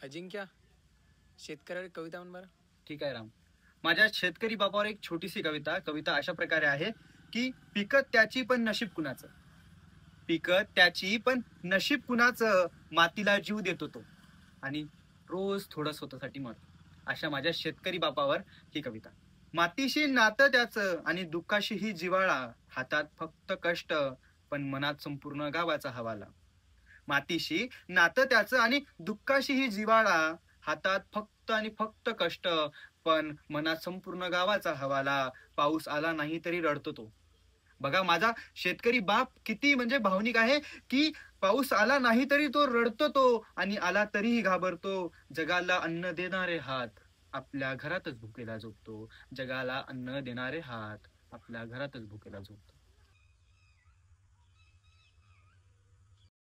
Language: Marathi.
अजिंक्य शेतकऱ्यावर कविता म्हण बरं. ठीक आहे राम. माझ्या शेतकरी बापावर एक छोटीशी कविता अशा प्रकारे आहे की पिकत त्याची पण नशीब कुणाचं, पिकत त्याची पण नशीब कुणाचं, मातीला जीव देतो तो आणि रोज थोडं स्वतःसाठी मरतो. अशा माझ्या शेतकरी बापावर ही कविता. मातीशी नातं त्याचं आणि दुःखाशीही जिव्हाळा, हातात फक्त कष्ट पण मनात संपूर्ण गावाचा हवाला. मातीशी नातं त्याचं आणि दुःखाशीही जिव्हाळा, हातात फक्त आणि फक्त कष्ट पण मनात संपूर्ण गावाचा हवाला. पाऊस आला नाही तरी रडतो तो. बघा माझा शेतकरी बाप किती म्हणजे भावनिक आहे की पाऊस आला नाही तरी तो रडतो तो आणि आला तरीही घाबरतो. जगाला अन्न देणारे हात आपल्या घरातच भुकेला झोपतो. जगाला अन्न देणारे हात आपल्या घरातच भुकेला झोपतो.